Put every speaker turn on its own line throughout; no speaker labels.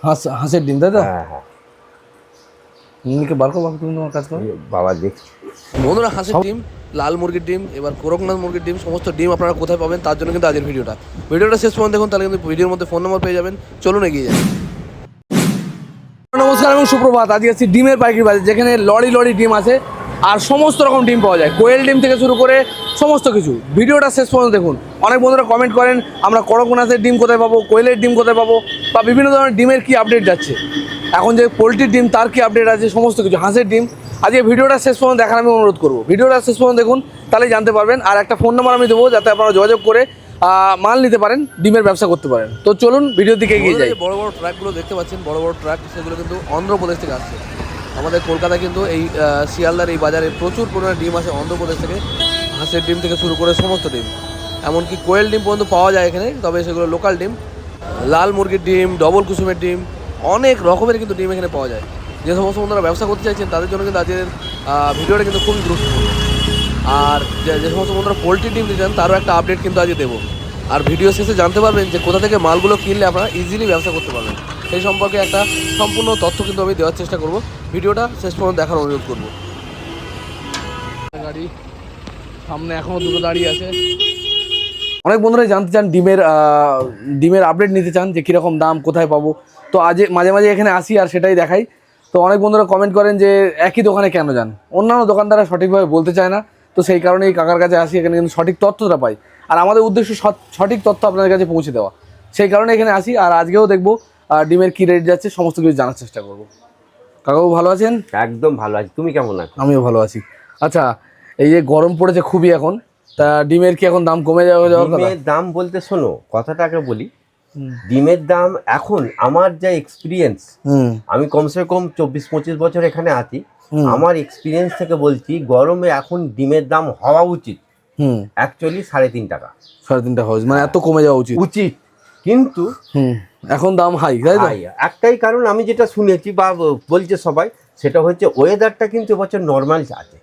হাঁসের ডিম, তাই তো?
হ্যাঁ হ্যাঁ
মিনিকে বার করো, তুমি তোমার কাজ করো।
বাবা দেখছি
বন্ধুরা, হাঁসের ডিম, লাল মুরগির ডিম, এবার করকনাথ মুরগির ডিম, সমস্ত ডিম আপনারা কোথায় পাবেন তার জন্য কিন্তু আজকের ভিডিওটা শেষ পর্যন্ত দেখুন, তাহলে কিন্তু ভিডিওর মধ্যে ফোন নম্বর পেয়ে যাবেন। চলুন এগিয়ে যাই। নমস্কার এবং সুপ্রভাত। আজকে আছি ডিমের পাইকারি বাজার, যেখানে লরি লরি ডিম আছে আর সমস্ত রকম ডিম পাওয়া যায়, কোয়েল ডিম থেকে শুরু করে সমস্ত কিছু। ভিডিওটা শেষ পর্যন্ত দেখুন। অনেক বন্ধুরা কমেন্ট করেন আমরা করকনাথের ডিম কোথায় পাবো, কোয়েলের ডিম কোথায় পাবো, বা বিভিন্ন ধরনের ডিমের কি আপডেট যাচ্ছে, এখন যে পোলট্রির ডিম তার কি আপডেট আছে, সমস্ত কিছু, হাঁসের ডিম। আজকে ভিডিওটা শেষ পর্যন্ত দেখার আমি অনুরোধ করবো। ভিডিওটা শেষ পর্যন্ত দেখুন, তাহলেই জানতে পারবেন। আর একটা ফোন নাম্বার আমি দেবো, যাতে আপনারা যোগাযোগ করে মাল নিতে পারেন, ডিমের ব্যবসা করতে পারেন। তো চলুন ভিডিওর দিকে এগিয়ে যাই। বড় বড় ট্রাকগুলো দেখতে পাচ্ছেন, বড় বড় ট্রাক, সেগুলো কিন্তু অন্ধ্রপ্রদেশ থেকে আসছে। আমাদের কলকাতা কিন্তু এই শিয়ালদার এই বাজারে প্রচুর পরিমাণে ডিম আসে অন্ধ্রপ্রদেশ থেকে, হাঁসের ডিম থেকে শুরু করে সমস্ত ডিম, এমনকি কোয়েল ডিম পর্যন্ত পাওয়া যায় এখানে, তবে সেগুলো লোকাল ডিম। লাল মুরগির ডিম, ডবল কুসুমের ডিম, অনেক রকমের কিন্তু ডিম এখানে পাওয়া যায়। যে সমস্ত বন্ধুরা ব্যবসা করতে চাইছেন তাদের জন্য কিন্তু আজকের ভিডিওটা কিন্তু খুবই গুরুত্বপূর্ণ। আর যে সমস্ত বন্ধুরা পোলট্রি ডিম দিতেন তারও একটা আপডেট কিন্তু আজকে দেবো। আর ভিডিও শেষে জানতে পারবেন যে কোথা থেকে মালগুলো কিনলে আপনারা ইজিলি ব্যবসা করতে পারবেন, সেই সম্পর্কে একটা সম্পূর্ণ তথ্য কিন্তু আমি দেওয়ার চেষ্টা করব। ভিডিওটা শেষ পর্যন্ত দেখার অনুরোধ করবো। গাড়ি সামনে এখনও দুটো দাঁড়িয়ে আছে। অনেক বন্ধুরাই জানতে চান ডিমের আপডেট নিতে চান, যে কীরকম দাম, কোথায় পাবো। তো আজ মাঝে মাঝে এখানে আসি আর সেটাই দেখাই। তো অনেক বন্ধুরা কমেন্ট করেন যে একই দোকানে কেন যান, অন্যান্য দোকানদাররা সঠিকভাবে বলতে চায় না। তো সেই কারণেই কাকার কাছে আসি, এখানে কিন্তু সঠিক তথ্যটা পাই। আর আমাদের উদ্দেশ্য সঠিক তথ্য আপনাদের কাছে পৌঁছে দেওয়া, সেই কারণে এখানে আসি। আর আজকেও দেখবো ডিমের কী রেট যাচ্ছে, সমস্ত কিছু জানার চেষ্টা করবো। কাকাবাবু ভালো আছেন?
একদম ভালো আছি, তুমি কেমন আছো?
আমিও ভালো আছি। আচ্ছা, এই যে গরম পড়েছে খুবই এখন, তা ডিমের কি এখন দাম কমে যাওয়ার কথা?
ডিমের দাম বলতে শোনো, কথাটা আগে বলি। ডিমের দাম এখন আমার যা এক্সপিরিয়েন্স, আমি কমসে কম 24-25 বছর এখানে আছি, আমার এক্সপিরিয়েন্স থেকে বলছি গরমে এখন ডিমের দাম হওয়া উচিত অ্যাকচুয়ালি 3.5 টাকা।
3.5 টাকা মানে এত কমে যাওয়া উচিত
উচিত, কিন্তু
এখন দাম হাই, তাই তো?
একটাই কারণ আমি যেটা শুনেছি বা বলছে সবাই, সেটা হচ্ছে ওয়েদারটা কিন্তু এবছর নর্মাল আছে।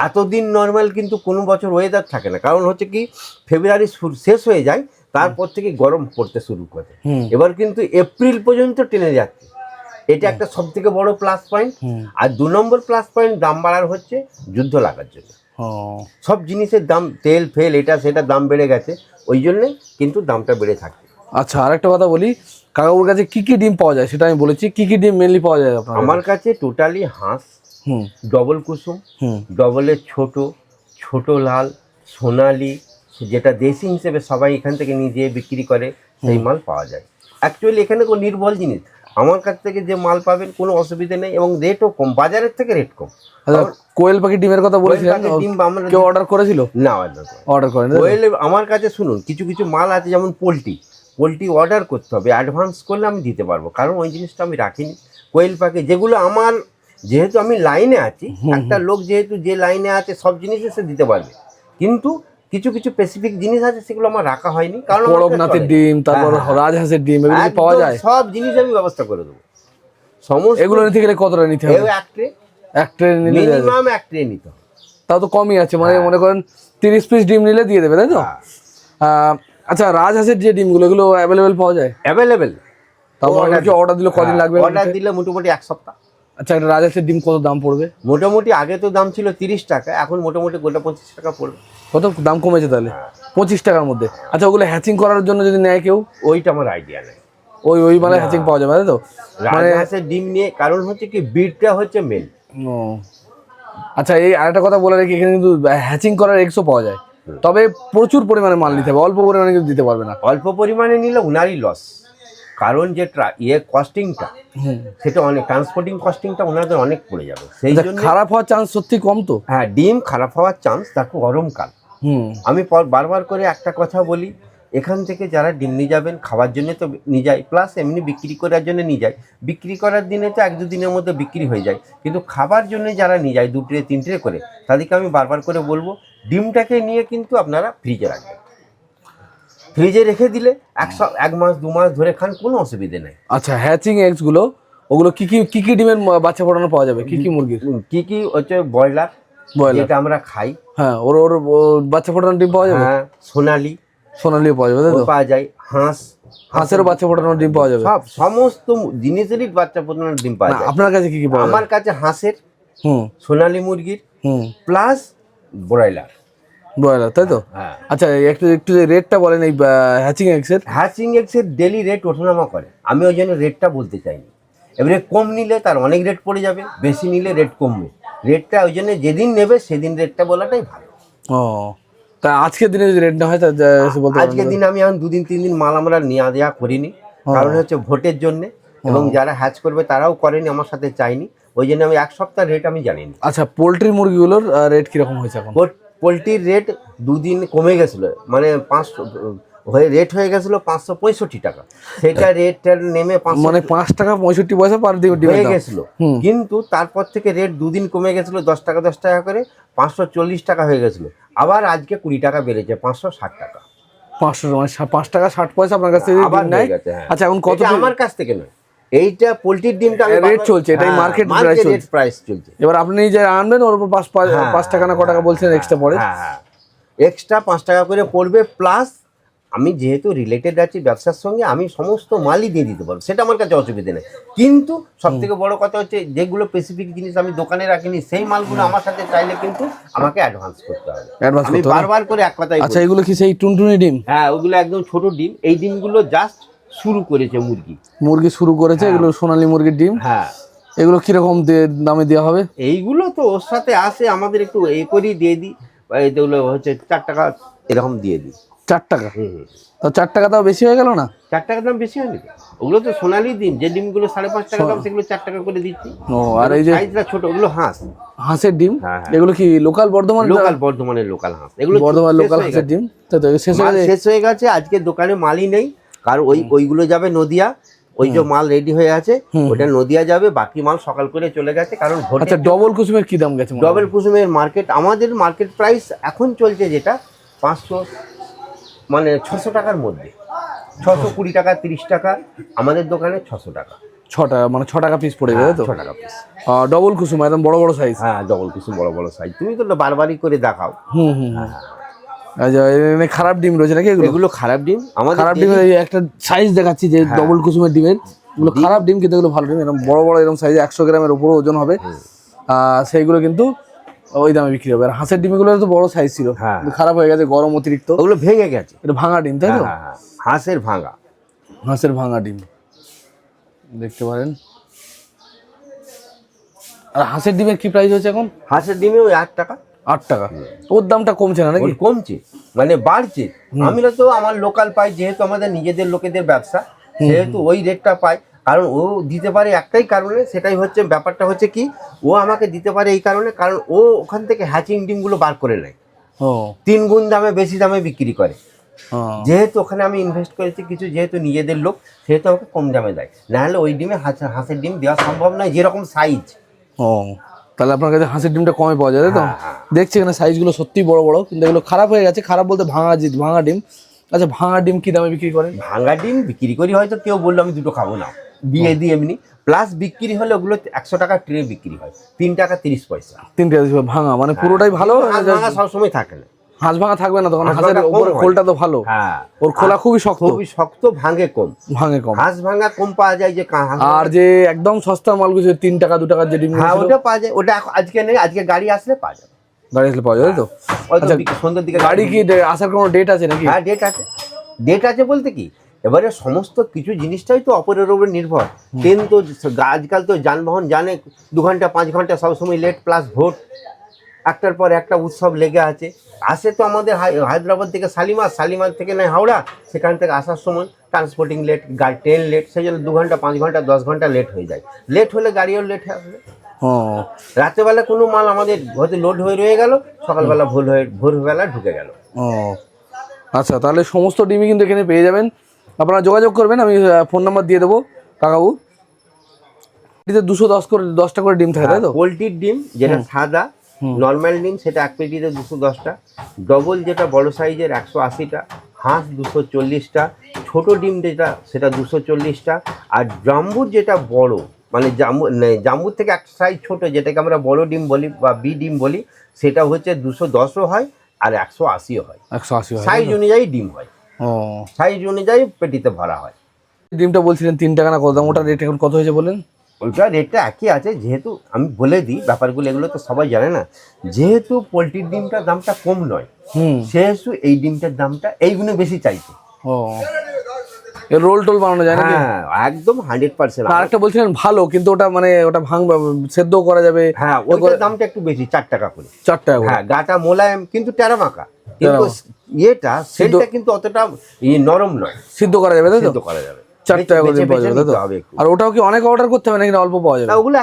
এতদিন নর্মাল কিন্তু কোনো বছর ওয়েদার থাকে না, কারণ হচ্ছে কি ফেব্রুয়ারি শেষ হয়ে যায়, তারপর থেকে গরম পড়তে শুরু করে। এবার কিন্তু এপ্রিল পর্যন্ত টেনে যাচ্ছে, এটা একটা সব থেকে বড় প্লাস পয়েন্ট। আর 2 নম্বর প্লাস পয়েন্ট দাম বাড়ার হচ্ছে যুদ্ধ লাগার জন্য। সব জিনিসের দাম, তেল ফেল এটা সেটা দাম বেড়ে গেছে, ওই জন্যে কিন্তু দামটা বেড়ে থাকে।
আচ্ছা, আরেকটা কথা বলি, কাকাবুর কাছে কি কি ডিম পাওয়া যায় সেটা আমি বলেছি। কি কি ডিম মেনলি পাওয়া যায় আপনার?
আমার কাছে টোটালি হাঁস, ডবল কুসুম, ডবলের ছোট, ছোট লাল, সোনালি, যেটা দেশি হিসেবে সবাই এখান থেকে নিয়ে যেয়ে বিক্রি করে, সেই মাল পাওয়া যায়। অ্যাকচুয়ালি এখানে কোনো নির্ভুল জিনিস, আমার কাছ থেকে যে মাল পাবেন কোনো অসুবিধা নেই, এবং রেটও কম, বাজারের থেকে রেট কম।
কোয়েল পাখি ডিমের কথা বলেছিলেন,
ডিম আমরা
কেউ অর্ডার করেছিল?
না, অর্ডার করেন। কোয়েল আমার কাছে শুনুন, কিছু কিছু মাল আছে, যেমন পোলট্রি অর্ডার করতে হবে, অ্যাডভান্স করলে আমি দিতে পারবো, কারণ ওই জিনিসটা আমি রাখিনি। কোয়েল পাখি যেগুলো আমার, যেহেতু আমি লাইনে আছি, একটা লোক যেহেতু যে লাইনে আছে সব জিনিসই সে দিতে পারবে, কিন্তু কিছু কিছু স্পেসিফিক জিনিস আছে সেগুলো আমার রাখা হয়নি, কারণ
করকনাথের ডিম, তারপর রাজহাঁসের ডিম, এগুলো পাওয়া যায়,
সব জিনিস আমি ব্যবস্থা করে দেবো। সমস্ত
এগুলো নিতে গেলে কতটা নিতে হবে? এক ট্রে নিলে
মিনিমাম এক ট্রে নিতে হবে,
তাও তো কমই আছে, মানে মনে করেন 30 পিস ডিম নিলে দিয়ে দেবে, তাই তো? আচ্ছা, রাজহাঁসের যে ডিমগুলো, এগুলো অ্যাভেলেবেল পাওয়া যায়?
অ্যাভেলেবেল।
তারপর অর্ডার দিলে কদিন লাগবে?
অর্ডার দিলে মোটামুটি 1 সপ্তাহ।
আচ্ছা, একটা রাজহাঁসের ডিম কত দাম পড়বে
মোটামুটি? আগে তো দাম ছিল 30 টাকা, এখন মোটামুটি গোটা 25 টাকা পড়বে।
কত দাম কমেছে তাহলে? 25 টাকার মধ্যে। আচ্ছা, ওগুলো হ্যাচিং করার জন্য যদি নেয় কেউ?
ওইটা আমার আইডিয়া নেই।
ওই মানে হ্যাচিং পাওয়া যাবে, তাই তো?
মানে রাজহাঁসের ডিম নিয়ে, কারণ হচ্ছে কি ব্রিডটা হচ্ছে মেন।
আচ্ছা, এই আরেকটা কথা বলে রাখি, এখানে কিন্তু হ্যাচিং করার এক্সও পাওয়া যায়, তবে প্রচুর পরিমাণে মাল নিতে হবে, অল্প পরিমাণে কিন্তু দিতে পারবে না।
অল্প পরিমাণে নিলে উনারই লস, কারণ যে কস্টিংটা, সেটা অনেক, ট্রান্সপোর্টিং কস্টিংটা ওনাদের অনেক পড়ে যাবে, সেই জন্য
খারাপ হওয়ার চান্স সত্যি কম। তো
হ্যাঁ, ডিম খারাপ হওয়ার চান্স, দেখো গরমকাল। আমি বারবার করে একটা কথা বলি, এখান থেকে যারা ডিম নিয়ে যাবেন খাওয়ার জন্য তো নিয়ে যায়, প্লাস এমনি বিক্রি করার জন্য নিয়ে যায়। বিক্রি করার দিনে তো 1-2 দিনের মধ্যে বিক্রি হয়ে যায়, কিন্তু খাবার জন্য যারা নিয়ে যায় 2 ট্রে 3 ট্রে করে, তাদেরকে আমি বারবার করে বলবো ডিমটাকে নিয়ে কিন্তু আপনারা ফ্রিজে রাখবেন। ফ্রিজে রেখে দিলে 1 মাস 2 মাস ধরে খান, কোনো অসুবিধে নেই।
আচ্ছা, হ্যাচিং এগস গুলো, ওগুলো কি কি ডিমের বাচ্চা ফোটানো পাওয়া যাবে? কি মুরগির?
কি হচ্ছে ব্রয়লার, যেটা আমরা খাই,
হ্যাঁ, ওর বাচ্চা ফোটানো ডিম পাওয়া যাবে।
হ্যাঁ, সোনালি,
সোনালিও পাওয়া যাবে, তাই তো?
পাওয়া যায়।
হাঁসেরও বাচ্চা ফোটানোর ডিম পাওয়া যাবে?
সব সমস্ত জিনিসেরই বাচ্চা ফোটানোর ডিম পাওয়া যায়।
আপনার কাছে কি কি পাওয়া যায়?
আমার কাছে হাঁসের, সোনালী মুরগির প্লাস ব্রয়লার,
তাই তো?
হ্যাঁ।
আচ্ছা একটু একটু রেটটা বলেন এই হ্যাচিং এক্সের।
হ্যাচিং এক্সের ডেলি রেট ওঠানামা করে, আমি ওই জন্য রেটটা বলতে চাইনি। এবারে কম নিলে তার অনেক রেট পড়ে যাবে, বেশি নিলে রেট কমবে। রেটটা ওই জন্য যেদিন নেবে সেদিন রেটটা বলাটাই ভালো।
ও, তা আজকের দিনে যদি রেট না হয় তা বলতে
আজকের দিনে আমি এখন 2-3 দিন মাল আমরা নেওয়া দেওয়া করিনি, কারণ হচ্ছে ভোটের জন্যে, এবং যারা হ্যাচ করবে তারাও করেনি, আমার সাথে চাইনি, ওই জন্য আমি এক সপ্তাহ রেট আমি জানিনি।
আচ্ছা পোলট্রি মুরগিগুলোর রেট কিরকম হয়েছে এখন?
পোলট্রির রেট 2 দিন কমে গেছিলো, মানে 500 হয়ে রেট হয়ে গেছিলো 565 টাকা, সেটা রেট নেমে
মানে 5 টাকা 65 পয়সা পার ডিম
হয়ে গেছিলো। কিন্তু তারপর থেকে রেট 2 দিন কমে গেছিলো 10 টাকা করে, 540 টাকা হয়ে গেছিলো। আবার আজকে 20 টাকা বেড়েছে, 560 টাকা।
500 মানে 5 টাকা 60 পয়সা আপনার কাছ থেকে
আবার
নেয়?
হ্যাঁ।
আচ্ছা এখন কত?
আমার কাছ থেকে নয়, এইটা পোলট্রির ডিমটা
রেট চলছে, এটাই মার্কেট
প্রাইস চলছে।
এবার আপনি যে আনবেন ওর উপর 5 টাকা না ক টাকা বলছেন এক্সট্রা পড়ে?
হ্যাঁ, এক্সট্রা 5 টাকা করে পড়বে। প্লাস আমি যেহেতু রিলেটেড আছি ব্যবসার সঙ্গে, আমি সমস্ত মালই দিয়ে দিতে পারবো, সেটা আমার কাছে অসুবিধা নেই। কিন্তু সব থেকে বড় কথা হচ্ছে, যেগুলো স্পেসিফিক জিনিস আমি দোকানে রাখিনি, সেই মালগুলো আমার সাথে চাইলে কিন্তু আমাকে অ্যাডভান্স করতে হবে। আমি বারবার করে এক কথাই।
আচ্ছা এগুলো কি সেই টুনটুনি ডিম?
হ্যাঁ, ওগুলো একদম ছোট ডিম। এই ডিমগুলো জাস্ট শুরু করেছে মুরগি
শুরু করেছে। এগুলো সোনালী মুরগির ডিম।
হ্যাঁ,
এগুলো কিরকম দামে দেওয়া হবে?
এইগুলো তো ওর সাথে আসে, আমাদের একটু এই করেই দিয়ে দিই, এগুলো হচ্ছে 4 টাকা এরকম দিয়ে দিই।
4 টাকা? তো 4 টাকা তাও বেশি হয়ে গেল না?
4 টাকা দাম বেশি হয়নি, ওগুলো তো সোনালি ডিম, যে ডিমগুলো 5.5 টাকা দাম সেগুলো 4 টাকা করে দিচ্ছি।
ও, আর এই যে
সাইজটা ছোট, ওগুলো
হাঁসের ডিম, এগুলো কি লোকাল
বর্ধমানের লোকাল হাঁস, এগুলো
বর্ধমান লোকাল হাঁসের ডিম। তো
শেষ হয়ে গেছে, আজকে দোকানে মালই নেই, কারণ ওইগুলো যাবে নদিয়া, ওই যে মাল রেডি হয়ে আছে ওটা নদিয়া যাবে, বাকি মাল সকাল করে চলে গেছে। কারণ
আচ্ছা ডবল কুসুমের কি দাম গেছে?
ডবল কুসুমের আমাদের মার্কেট প্রাইস এখন চলছে যেটা 500, মানে 600 টাকার মধ্যে, 620 টাকা, 30 টাকা, আমাদের দোকানে 600 টাকা।
6 টাকা মানে 6 টাকা পিস পড়ে যাবে তো?
6 টাকা পিস।
ডবল কুসুম একদম বড় বড় সাইজ?
হ্যাঁ, ডবল কুসুম বড় সাইজ, তুমি তো বারবারই করে দেখাও।
আচ্ছা এখানে খারাপ ডিম রয়েছে নাকি?
এগুলো খারাপ ডিম। আমাদের
খারাপ ডিমের একটা সাইজ দেখাচ্ছি যে ডবল কুসুমের ডিমের, এগুলো খারাপ ডিম, কিন্তু এগুলো ভালো ডিম, এরকম বড় বড় এরকম সাইজে 100 গ্রামের উপরে ওজন হবে, সেইগুলো কিন্তু ওই দামে বিক্রি হবে। আর হাঁসের ডিমগুলো তো বড় সাইজ ছিল, খারাপ হয়ে গেছে, গরম অতিরিক্ত,
ওগুলো ভেঙে গেছে।
এটা ভাঙা ডিম, তাই তো?
হাঁসের
ভাঙা ডিম দেখতে পারেন। আর হাঁসের ডিমের কি প্রাইস হচ্ছে এখন?
হাঁসের ডিমে ওই 8 টাকা।
8 টাকা? ওর দামটা কমছে না নাকি?
কমছে মানে বাড়ছে। আমরা তো আমার লোকাল পাই, যেহেতু আমাদের নিজেদের লোকেদের ব্যবসা, সেহেতু ওই রেটটা পাই। কারণ ও দিতে পারে একটাই কারণে, সেটাই হচ্ছে ব্যাপারটা হচ্ছে কি, ও আমাকে দিতে পারে এই কারণে, কারণ ও ওখান থেকে হ্যাচিং ডিমগুলো বার করে নেয়, 3 গুণ দামে বেশি দামে বিক্রি করে। যেহেতু ওখানে আমি ইনভেস্ট করেছি কিছু, যেহেতু নিজেদের লোক, সেহেতু আমাকে কম দামে দেয়, নাহলে ওই ডিমে হাঁসের ডিম দেওয়া সম্ভব নয়, যেরকম সাইজ।
তাহলে আপনার কাছে হাঁসের ডিমটা কমে পাওয়া যায়, তাই তো? দেখছি এখানে সাইজগুলো সত্যি বড় বড়, কিন্তু এগুলো খারাপ হয়ে গেছে। খারাপ বলতে ভাঙা ডিম। আচ্ছা ভাঙা ডিম কি দামে বিক্রি করেন?
ভাঙা ডিম বিক্রি করি, হয়তো কেউ বললো আমি দুটো খাবো না, দিয়ে দিই এমনি। প্লাস বিক্রি হলে ওগুলো 100 টাকা ট্রে বিক্রি হয়, 3 টাকা 30 পয়সা।
3 টাকা ভাঙা, মানে পুরোটাই ভালো?
ভাঙা সবসময় থাকে না,
হাঁস ভাঙা থাকবে না তখন? হাঁসের উপরে খোলটা তো ভালো। ওর খোলা খুবই
শক্ত, ভাঙে কম। হাঁস ভাঙা কম পাওয়া যায়। যে
আর যে একদম সস্তা মালগুলো 3 টাকা 2 টাকার যে ডিম,
ওটা পাওয়া যায়। ওটা আজকে নেই, আজকে গাড়ি আসলে পাওয়া যাবে।
গাড়ি আসলে পাওয়া যাবে তো?
আচ্ছা সন্ধ্যের দিকে
গাড়ি কি আসার কোনো ডেট আছে নাকি?
হ্যাঁ, ডেট আছে বলতে কি, এবারে সমস্ত কিছু জিনিসটাই তো অপরের উপর নির্ভর। ট্রেন তো আজকাল তো যানবাহন জানে 2 ঘন্টা 5 ঘন্টা সবসময় লেট, প্লাস ভোট, একটার পর একটা উৎসব লেগে আছে। আসে তো আমাদের হায়দ্রাবাদ থেকে শালিমার থেকে নয় হাওড়া, সেখান থেকে আসার সময় ট্রান্সপোর্টিং লেট, ট্রেন লেট, সেই জন্য 2 ঘন্টা 5 ঘন্টা 10 ঘন্টা লেট হয়ে যায়। লেট হলে গাড়িও লেট আসবে। রাতেবেলা কোনো মাল আমাদের হয়তো লোড হয়ে রয়ে গেল, সকালবেলা ভোরবেলা ঢুকে গেল।
আচ্ছা তাহলে সমস্ত ডিমই কিন্তু এখানে পেয়ে যাবেন, আপনারা যোগাযোগ করবেন, আমি ফোন নাম্বার দিয়ে দেবো কাকাবু। 210 করে ডিম থাকে, তাই তো?
পোলট্রির ডিম যেটা সাদা নর্মাল ডিম, সেটা 1 পেটিতে 210টা, ডবল যেটা বড় সাইজের 180টা, হাঁস 240টা, ছোট ডিম যেটা সেটা 240টা, আর জাম্বুর যেটা বড়, মানে জাম্বুর থেকে একটা সাইজ ছোট, যেটাকে আমরা বড় ডিম বলি বা বি ডিম বলি, সেটা হচ্ছে 210ও হয় আর 180ও হয়।
180
সাইজ অনুযায়ী ডিম হয়।
ও,
সাইজ অনুযায়ী পেটিতে ভরা হয়।
ডিমটা বলছিলেন 3 টাকা না কত দাম, ওটা রেট এখন কত হয়েছে বলেন?
ওইটা রেটটা একই আছে, যেহেতু আমি বলে দিই ব্যাপারগুলো, এগুলো তো সবাই জানে না। যেহেতু পোলট্রির ডিমটার দামটা কম নয়, সেহেতু এই ডিমটার দামটা এইগুলো বেশি চাইছে।
ও, এর রোল টোল বানানো যায় নাকি?
হ্যাঁ, একদম 100%।
আর একটা বলছিলেন ভালো, কিন্তু ওটা মানে ওটা সেদ্ধ করা যাবে।
হ্যাঁ, ওইটার দামটা একটু বেশি, 4 টাকা করে।
4 টাকা করে।
হ্যাঁ, গাটা মোলায়েম কিন্তু টেরা মাখা, কিন্তু ইয়েটা সেলটা কিন্তু অতটা নরম নয়।
সিদ্ধ করা যাবে, তাই তো?
সিদ্ধ করা যাবে।
4 টাকা করে
বেছে
পাওয়া যাবে, তাই তো?
নিতে হবে একটু।
আর ওটাও কি অনেক অর্ডার করতে হবে নাকি না অল্প পাওয়া যাবে?
না, ওগুলো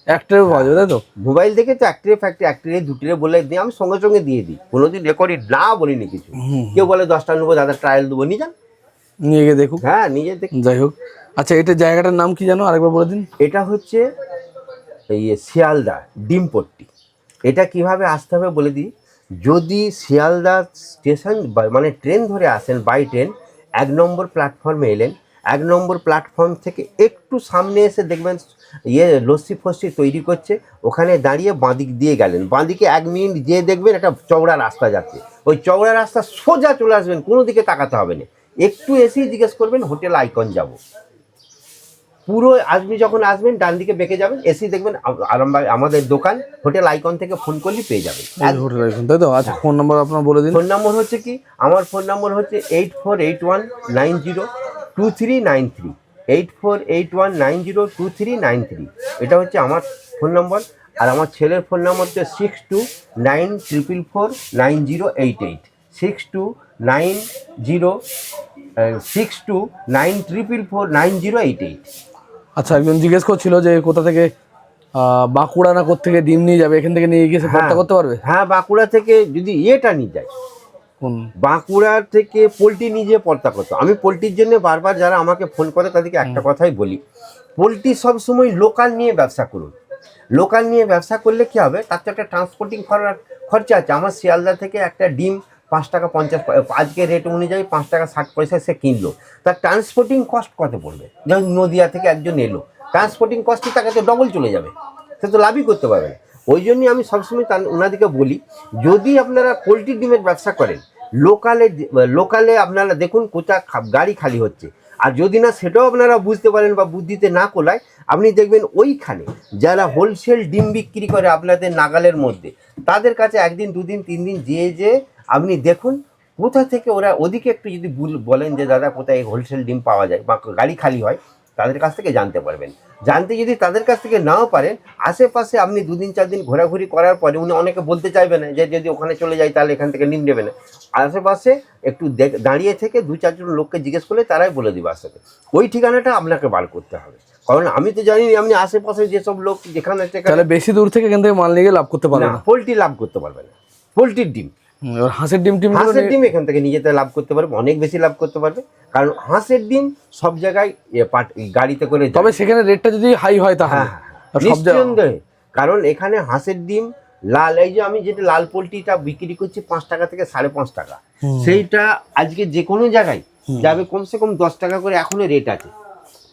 একট্রে
পাওয়া যাবে, তাই তো?
মোবাইল দেখে তো একট্রে ফ্যাক্টরি একট্রে দুটিরে বলে দিই, আমি সঙ্গে সঙ্গে দিয়ে দিই, কোনোদিন রেকর্ড না বলিনি কিছু। কেউ বলে 10টা নেবো দাদা, ট্রায়াল দেবো, নিয়ে যান,
নিয়ে গিয়ে দেখুক।
হ্যাঁ, নিজে দেখ।
যাই হোক, আচ্ছা এটা জায়গাটার নাম কি জানো, আরেকবার বলে দিন।
এটা হচ্ছে এই শিয়ালদা ডিমপট্টি। এটা কিভাবে আসতে হবে বলে দিই। যদি শিয়ালদা স্টেশন মানে ট্রেন ধরে আসেন, বাই ট্রেন 1 নম্বর প্ল্যাটফর্মে এলেন, 1 নম্বর প্ল্যাটফর্ম থেকে একটু সামনে এসে দেখবেন লস্যি ফস্যি তৈরি করছে, ওখানে দাঁড়িয়ে বাঁদিক দিয়ে গেলেন, বাঁদিকে 1 মিনিট যেয়ে দেখবেন একটা চওড়া রাস্তা যাচ্ছে, ওই চওড়া রাস্তা সোজা চলে আসবেন, কোনো দিকে তাকাতে হবে না, একটু এসেই জিজ্ঞেস করবেন হোটেল আইকন যাব। পুরো আপনি যখন আসবেন ডান দিকে বেঁকে যাবেন, এসি দেখবেন আরামবাগ আমাদের দোকান, হোটেল আইকন থেকে ফোন করলে পেয়ে যাবেন
হোটেল আইকন, তাই তো? আচ্ছা, ফোন নাম্বার আপনার বলে দিন।
ফোন নম্বর হচ্ছে কি, আমার ফোন নম্বর হচ্ছে 8481902393, 8481902393। এটা হচ্ছে আমার ফোন নম্বর। আর আমার ছেলের ফোন নম্বর হচ্ছে 6294449088, 6294449088।
আচ্ছা, একজন জিজ্ঞেস করছিল যে কোথা থেকে বাঁকুড়া না কোথা থেকে ডিম নিয়ে যাবে, এখান থেকে নিয়ে গিয়ে পর্তা করতে পারবে?
হ্যাঁ, বাঁকুড়া থেকে যদি ইয়েটা নিয়ে যায়,
কোন?
বাঁকুড়া থেকে পোলট্রি নিজে পর্তা করতো। আমি পোলট্রির জন্য বারবার যারা আমাকে ফোন করে তাদেরকে একটা কথাই বলি, পোলট্রি সবসময় লোকাল নিয়ে ব্যবসা করুন। লোকাল নিয়ে ব্যবসা করলে কী হবে, তার তো একটা ট্রান্সপোর্টিং খরচা আছে। আমার শিয়ালদা থেকে একটা ডিম 5 টাকা 50, আজকে রেট অনুযায়ী 5 টাকা 60 পয়সা সে কিনলো, তার ট্রান্সপোর্টিং কস্ট কত পড়বে? যেমন নদিয়া থেকে একজন এলো, ট্রান্সপোর্টিং কস্টই তাকে তো ডবল চলে যাবে, সে তো লাভই করতে পারবে না। ওই জন্যই আমি সবসময় ওনাদেরকে বলি, যদি আপনারা পোলট্রি ডিমের ব্যবসা করেন, লোকালে আপনারা দেখুন কোথা গাড়ি খালি হচ্ছে। আর যদি না সেটাও আপনারা বুঝতে পারেন বা বুদ্ধিতে না কোলায়, আপনি দেখবেন ওইখানে যারা হোলসেল ডিম বিক্রি করে আপনাদের নাগালের মধ্যে, তাদের কাছে 1 দিন 2 দিন 3 দিন যেয়ে আপনি দেখুন কোথা থেকে ওরা, ওদিকে একটু যদি বলেন যে দাদা কোথায় হোলসেল ডিম পাওয়া যায় বা গাড়ি খালি হয়, তাদের কাছ থেকে জানতে পারবেন। জানতে যদি তাদের কাছ থেকে নাও পারেন, আশেপাশে আপনি 2 দিন 4 দিন ঘোরাঘুরি করার পরে, উনি অনেকে বলতে চাইবে না যে যদি ওখানে চলে যাই তাহলে এখান থেকে নিম নেবে না, আশেপাশে একটু দাঁড়িয়ে থেকে 2-4 জন লোককে জিজ্ঞেস করলে তারাই বলে দেবে আসতে। ওই ঠিকানাটা আপনাকে বার করতে হবে, কারণ আমি তো জানি আপনি আশেপাশে যেসব লোক যেখানে
তাহলে বেশি দূর থেকে এখান থেকে মাল নিয়ে লাভ করতে পারবে না।
পোলট্রি লাভ করতে পারবে না, পোলট্রির ডিম।
হাঁসের ডিম
এখান থেকে নিজেতে লাভ করতে পারবে, অনেক বেশি লাভ করতে পারবে, কারণ হাঁসের ডিম সব জায়গায় গাড়িতে করে,
তবে সেখানে রেটটা যদি হাই হয় তাহলে
নিশ্চয়ই। কারণ এখানে হাঁসের ডিম লাল, এই যে আমি যেটা লাল পোলট্রিটা বিক্রি করছি 5 টাকা থেকে 5.5 টাকা, সেইটা আজকে যে কোনো জায়গায় যাবে কমসে কম 10 টাকা করে এখনো রেট আছে,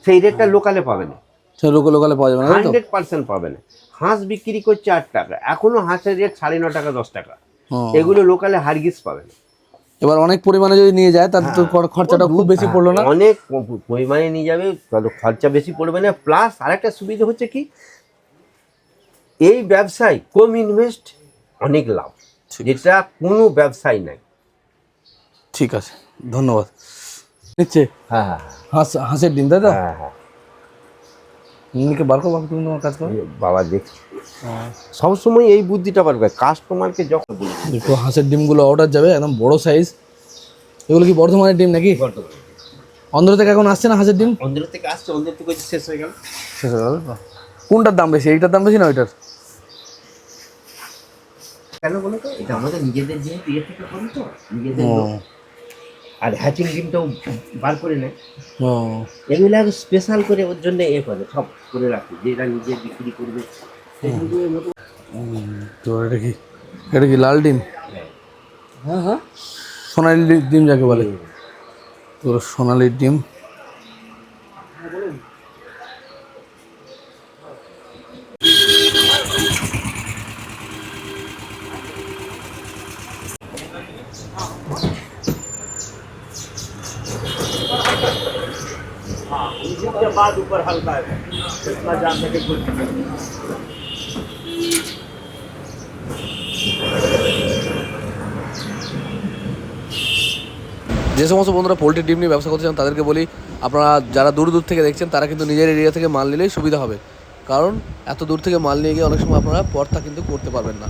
সেই রেটটা লোকালে পাবে না,
লোকালে পাওয়া যাবে না,
100% পাবে না। হাঁস বিক্রি করছে 8 টাকা, এখনো হাঁসের রেট 9.5 টাকা 10 টাকা, এগুলো লোকালে হারগিস পাবে না।
এবার অনেক পরিমাণে যদি নিয়ে যায় তাহলে তো খরচাটা খুব বেশি পড়লো না?
অনেক পরিমাণে নিয়ে যাবে তাহলে খরচা বেশি পড়বে না। প্লাস আরেকটা সুবিধা হচ্ছে কি, এই ব্যবসায় কম ইনভেস্ট অনেক লাভ, যেটা কোনো ব্যবসায় নাই।
ঠিক আছে, ধন্যবাদ। নিচ্ছে
হ্যাঁ,
হাঁসের ডিম, তাই তো?
হ্যাঁ হ্যাঁ,
বার করো তুমি তোমার কাজ করো
বাবা, দেখছি সবসময় এই বুদ্ধিটা পারবে কাস্টমারকে যখন
দেখো হাঁসের ডিমগুলো অর্ডার যাবে একদম বড় সাইজ। এগুলো কি বর্ধমানের ডিম নাকি? অন্ধ্র থেকে এখন আসছে না হাঁসের ডিম?
অন্ধ্র থেকে আসছে, অন্ধ্র থেকে শেষ হয়ে গেল।
কোনটার দাম বেশি, এইটার দাম বেশি না ওইটার?
কেন বলো তো, এটা আমাদের নিজেদের যেহেতু ইয়ে থেকে করি তো, নিজেদের আর হ্যাচিং ডিমটাও বার করে নেয়, এগুলো স্পেশাল করে ওর জন্য করে সব করে রাখি, যেটা নিজে বিক্রি করবে।
তো এটা কি লাল ডিম?
হ্যাঁ হ্যাঁ,
সোনালি ডিম যাকে বলে, তো সোনালি ডিম।
हाथ ऊपर हल्का है इतना जानने के कुछ
যে সমস্ত বন্ধুরা পোলট্রি ডিম নিয়ে ব্যবসা করতে চান তাদেরকে বলি, আপনারা যারা দূর দূর থেকে দেখছেন তারা কিন্তু নিজের এরিয়া থেকে মাল নিলেই সুবিধা হবে, কারণ এত দূর থেকে মাল নিয়ে গিয়ে অনেক সময় আপনারা পর্তা কিন্তু করতে পারবেন না।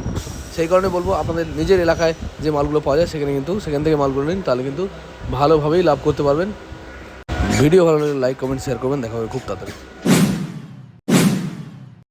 সেই কারণে বলবো আপনাদের নিজের এলাকায় যে মালগুলো পাওয়া যায় সেখান থেকে মালগুলো নিন, তাহলে কিন্তু ভালোভাবেই লাভ করতে পারবেন। ভিডিও ভালো লাগলে লাইক কমেন্ট শেয়ার করবেন, দেখা হবে খুব তাড়াতাড়ি।